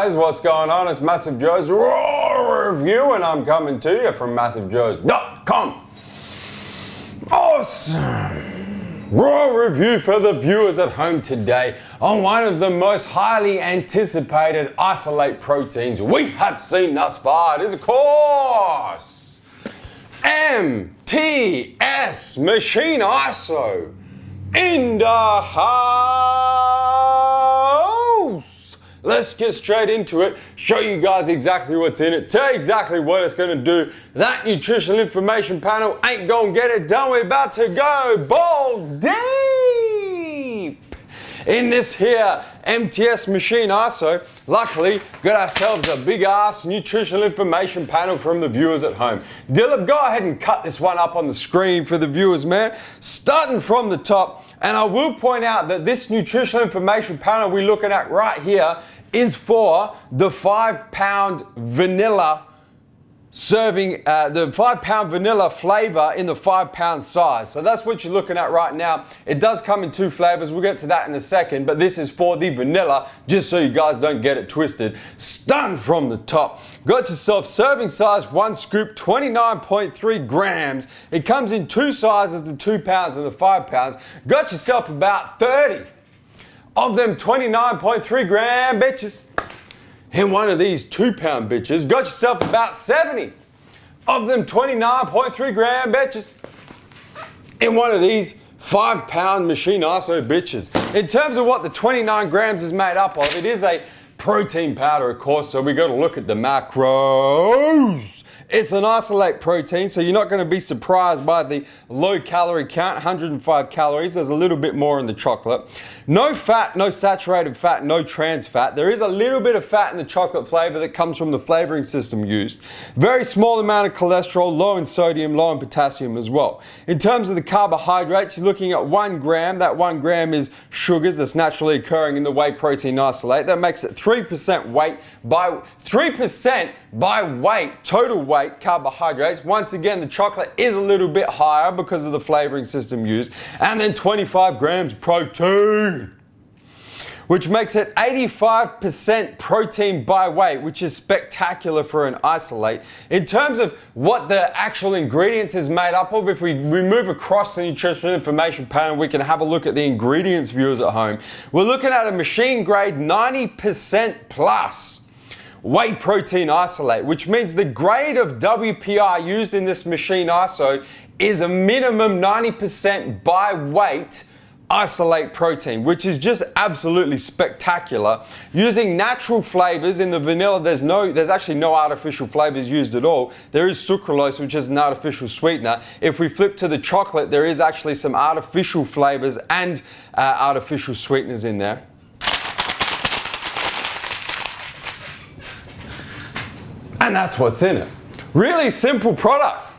guys, what's going on? It's MassiveJoes RAW review, and I'm coming to you from MassiveJoes.com. Awesome! RAW review for the viewers at home today on one of the most highly anticipated isolate proteins we have seen thus far. It is, of course, MTS Machine ISO in the house. Let's get straight into it, show you guys exactly what's in it, tell you exactly what it's going to do. That nutritional information panel ain't gonna get it done. We're about to go balls deep in this here MTS Machine ISO. Luckily, got ourselves a big ass nutritional information panel from the viewers at home. Dylan, go ahead and cut this one up on the screen for the viewers, man. Starting from the top, and I will point out that this nutritional information panel we're looking at right here is for the 5-pound vanilla serving, the 5-pound vanilla flavor in the 5-pound size. So that's what you're looking at right now. It does come in 2 flavors. We'll get to that in a second, but this is for the vanilla, just so you guys don't get it twisted. Starting from the top, got yourself serving size 1 scoop, 29.3 grams. It comes in 2 sizes, the 2 pounds and the 5 pounds. Got yourself about 30 of them 29.3 gram bitches in one of these 2-pound bitches. Got yourself about 70 of them 29.3 gram bitches in one of these 5-pound Machine ISO bitches. In terms of what the 29 grams is made up of, it is a protein powder, of course, so we got to look at the macros. It's an isolate protein, so you're not going to be surprised by the low calorie count, 105 calories. There's a little bit more in the chocolate. No fat, no saturated fat, no trans fat. There is a little bit of fat in the chocolate flavor that comes from the flavoring system used. Very small amount of cholesterol, low in sodium, low in potassium as well. In terms of the carbohydrates, you're looking at 1 gram. That 1 gram is sugars that's naturally occurring in the whey protein isolate. That makes it 3% weight by 3% by weight, total weight carbohydrates. Once again, the chocolate is a little bit higher because of the flavoring system used. And then 25 grams protein, which makes it 85% protein by weight, which is spectacular for an isolate. In terms of what the actual ingredients is made up of, if we move across the nutritional information panel, we can have a look at the ingredients, viewers at home. We're looking at a machine grade 90% plus whey protein isolate, which means the grade of WPI used in this Machine ISO is a minimum 90% by weight isolate protein, which is just absolutely spectacular. Using natural flavors in the vanilla, there's actually no artificial flavors used at all. There is sucralose, which is an artificial sweetener. If we flip to the chocolate, there is actually some artificial flavors and artificial sweeteners in there. And that's what's in it. Really simple product,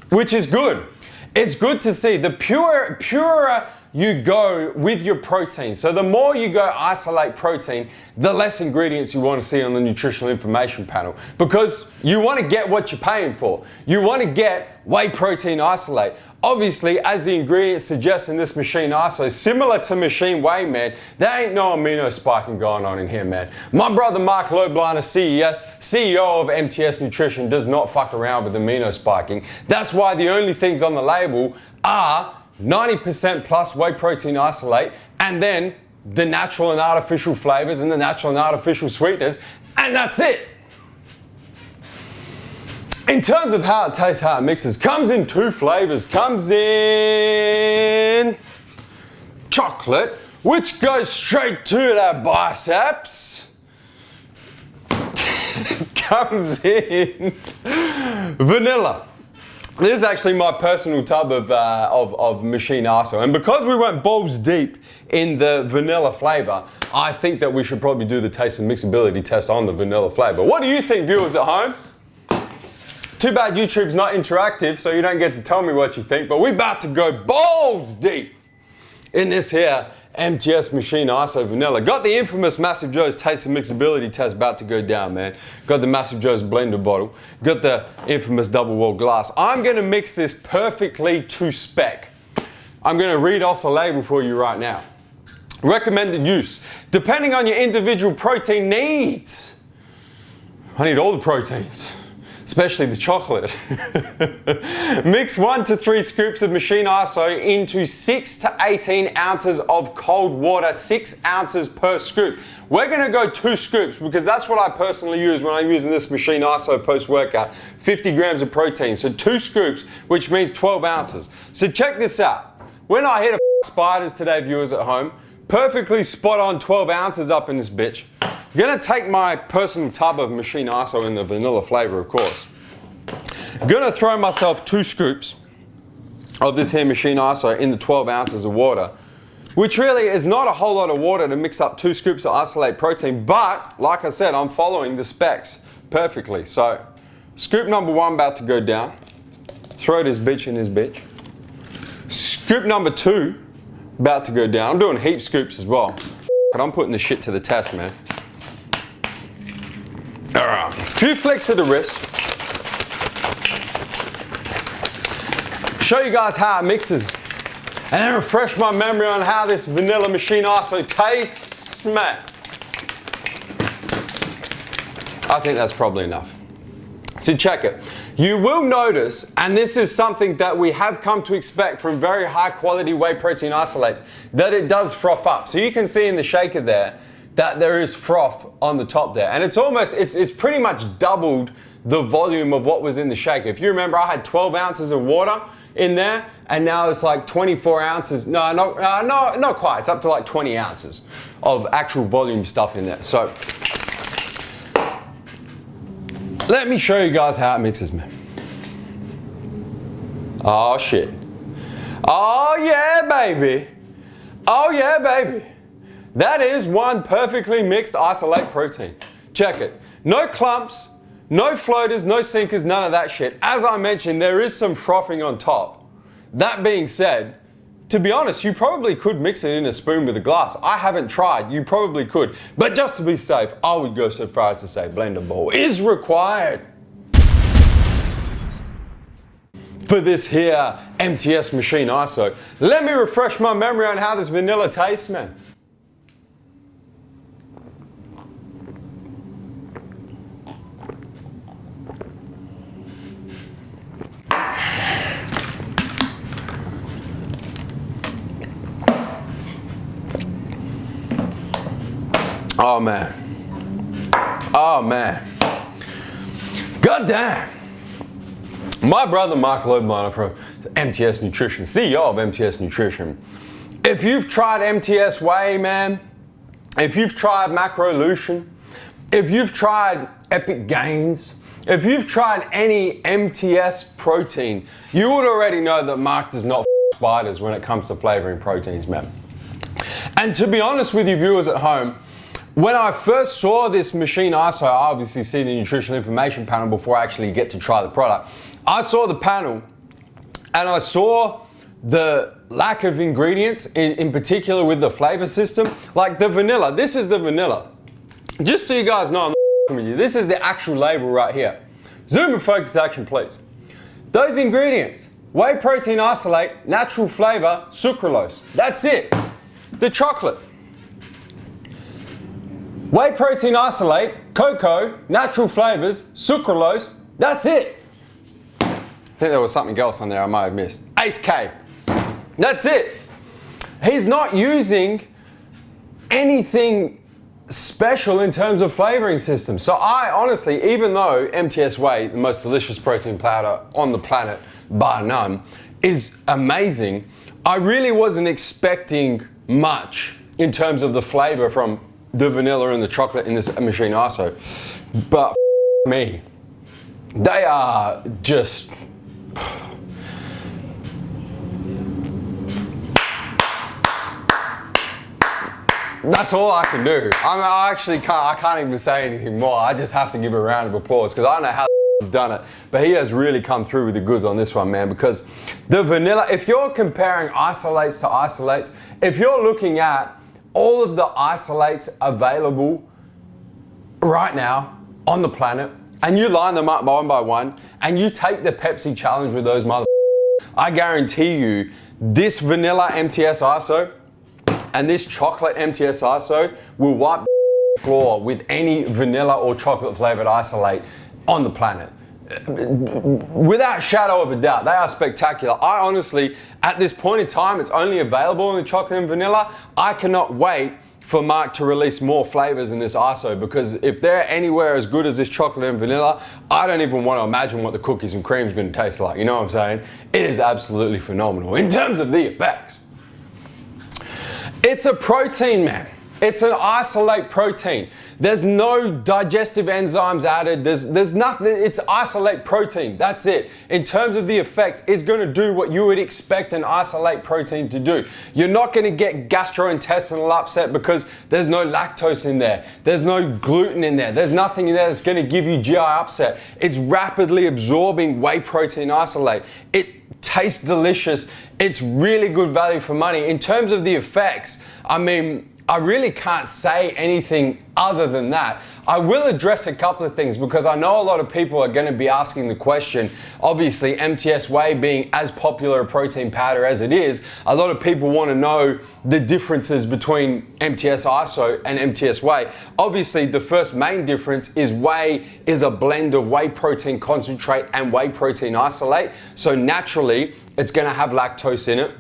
which is good. It's good to see. The purer you go with your protein. So the more you go isolate protein, the less ingredients you want to see on the nutritional information panel, because you want to get what you're paying for. You want to get whey protein isolate. Obviously, as the ingredients suggest in this Machine ISO, similar to machine whey, man, there ain't no amino spiking going on in here, man. My brother Mark Loblaner, CEO of MTS Nutrition, does not fuck around with amino spiking. That's why the only things on the label are 90% plus whey protein isolate, and then the natural and artificial flavors and the natural and artificial sweeteners, and that's it. In terms of how it tastes, how it mixes, comes in 2 flavors. Comes in chocolate, which goes straight to the biceps. Comes in vanilla. This is actually my personal tub of Machine ISO, and because we went balls deep in the vanilla flavor, I think that we should probably do the taste and mixability test on the vanilla flavor. What do you think, viewers at home? Too bad YouTube's not interactive, so you don't get to tell me what you think, but we're about to go balls deep in this here MTS Machine ISO vanilla. Got the infamous MassiveJoes taste and mixability test about to go down, man. Got the MassiveJoes blender bottle. Got the infamous double wall glass. I'm gonna mix this perfectly to spec. I'm gonna read off the label for you right now. Recommended use, depending on your individual protein needs. I need all the proteins, especially the chocolate. Mix 1 to 3 scoops of machine iso into 6 to 18 ounces of cold water, 6 ounces per scoop. We're gonna go 2 scoops because that's what I personally use when I'm using this machine iso post-workout. 50 grams of protein, so 2 scoops, which means 12 ounces. So check this out. We're not here to spiders today, viewers at home. Perfectly spot on 12 ounces up in this bitch. I'm gonna take my personal tub of machine iso in the vanilla flavor, of course. I'm gonna throw myself 2 scoops of this here machine iso in the 12 ounces of water, which really is not a whole lot of water to mix up 2 scoops of isolate protein, but like I said, I'm following the specs perfectly. So scoop number 1 about to go down. Throw this bitch in this bitch. Scoop number 2 about to go down. I'm doing heap scoops as well. But I'm putting this shit to the test, man. All right, a few flicks of the wrist. Show you guys how it mixes. And then refresh my memory on how this vanilla machine iso tastes, man. I think that's probably enough. So check it. You will notice, and this is something that we have come to expect from very high quality whey protein isolates, that it does froth up. So you can see in the shaker there that there is froth on the top there. And it's almost, it's pretty much doubled the volume of what was in the shaker. If you remember, I had 12 ounces of water in there, and now it's like 24 ounces. No, not quite. It's up to like 20 ounces of actual volume stuff in there. So let me show you guys how it mixes, man. Oh shit. Oh yeah, baby. Oh yeah, baby. That is one perfectly mixed isolate protein. Check it. No clumps, no floaters, no sinkers, none of that shit. As I mentioned, there is some frothing on top. That being said, to be honest, you probably could mix it in a spoon with a glass. I haven't tried, you probably could. But just to be safe, I would go so far as to say blender bowl is required for this here MTS machine iso. Let me refresh my memory on how this vanilla tastes, man. Oh man. Oh man. God damn. My brother Michael O'Brien from MTS Nutrition, CEO of MTS Nutrition. If you've tried MTS Whey, man, if you've tried Macrolution, if you've tried Epic Gains, if you've tried any MTS protein, you would already know that Mark does not spiders when it comes to flavoring proteins, man. And to be honest with you viewers at home, when I first saw this machine iso, I obviously see the nutritional information panel before I actually get to try the product. I saw the panel and I saw the lack of ingredients, in particular with the flavor system. Like the vanilla, this is the vanilla. Just so you guys know I'm not with you, this is the actual label right here. Zoom and focus action, please. Those ingredients: whey protein isolate, natural flavor, sucralose. That's it. The chocolate. Whey protein isolate, cocoa, natural flavors, sucralose. That's it. I think there was something else on there I might have missed. Ace K. That's it. He's not using anything special in terms of flavoring system. So I honestly, even though MTS Whey, the most delicious protein powder on the planet, bar none, is amazing, I really wasn't expecting much in terms of the flavor from the vanilla and the chocolate in this machine iso. But me, they are just... That's all I can do. I can't even say anything more. I just have to give a round of applause because I don't know how he's done it, but he has really come through with the goods on this one, man, because the vanilla, if you're comparing isolates to isolates, if you're looking at all of the isolates available right now on the planet, and you line them up one by one, and you take the Pepsi challenge with those I guarantee you, this vanilla MTS iso and this chocolate MTS ISO will wipe the floor with any vanilla or chocolate flavored isolate on the planet. Without a shadow of a doubt, they are spectacular. I honestly, at this point in time, it's only available in the chocolate and vanilla. I cannot wait for Mark to release more flavors in this ISO, because if they're anywhere as good as this chocolate and vanilla, I don't even want to imagine what the cookies and cream is going to taste like. You know what I'm saying? It is absolutely phenomenal. In terms of the effects, it's a protein, man. It's an isolate protein. There's no digestive enzymes added. There's nothing. It's isolate protein. That's it. In terms of the effects, it's going to do what you would expect an isolate protein to do. You're not going to get gastrointestinal upset because there's no lactose in there. There's no gluten in there. There's nothing in there that's going to give you GI upset. It's rapidly absorbing whey protein isolate. It tastes delicious. It's really good value for money. In terms of the effects, I mean, I really can't say anything other than that. I will address a couple of things because I know a lot of people are going to be asking the question. Obviously, MTS whey being as popular a protein powder as it is, a lot of people want to know the differences between MTS ISO and MTS whey. Obviously, the first main difference is whey is a blend of whey protein concentrate and whey protein isolate. So naturally, it's going to have lactose in it,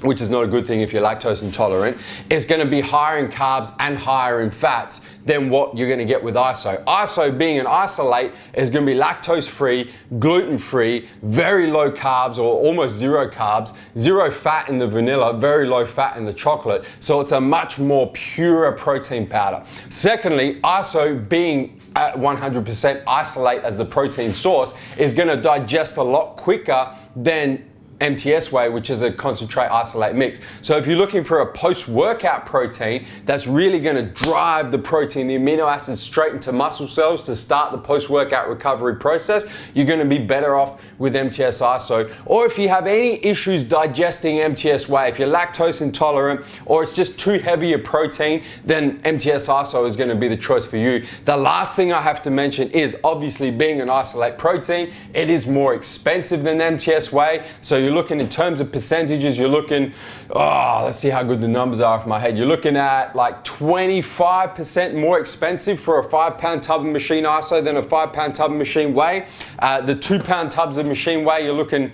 which is not a good thing if you're lactose intolerant. It's going to be higher in carbs and higher in fats than what you're going to get with ISO. ISO, being an isolate, is going to be lactose-free, gluten-free, very low carbs or almost zero carbs, zero fat in the vanilla, very low fat in the chocolate. So it's a much more pure protein powder. Secondly, ISO, being at 100% isolate as the protein source, is going to digest a lot quicker than MTS whey, which is a concentrate isolate mix. So if you're looking for a post-workout protein that's really going to drive the protein, the amino acids straight into muscle cells to start the post-workout recovery process, you're going to be better off with MTS ISO. Or if you have any issues digesting MTS whey, if you're lactose intolerant or it's just too heavy a protein, then MTS ISO is going to be the choice for you. The last thing I have to mention is, obviously, being an isolate protein, it is more expensive than MTS whey. So you're looking in terms of percentages, you're looking, let's see how good the numbers are off my head. You're looking at like 25% more expensive for a 5-pound tub of machine ISO than a 5-pound tub of machine whey. The 2-pound tubs of machine whey, you're looking,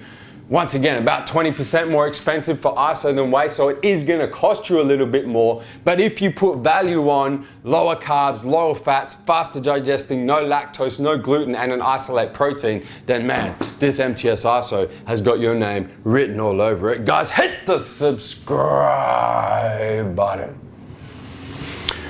once again, about 20% more expensive for ISO than whey, so it is going to cost you a little bit more. But if you put value on lower carbs, lower fats, faster digesting, no lactose, no gluten, and an isolate protein, then man, this MTS ISO has got your name written all over it. Guys, hit the subscribe button.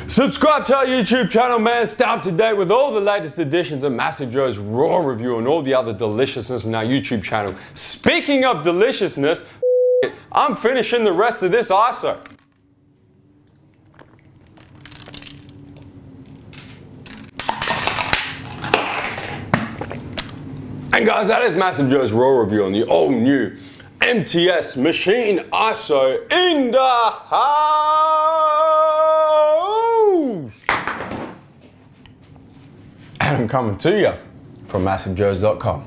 Subscribe to our YouTube channel, man. Stay up to date with all the latest editions of MassiveJoes RAW review and all the other deliciousness on our YouTube channel. Speaking of deliciousness, I'm finishing the rest of this ISO. And guys, that is MassiveJoes RAW review on the all new MTS machine ISO in the house. And I'm coming to you from MassiveJoes.com.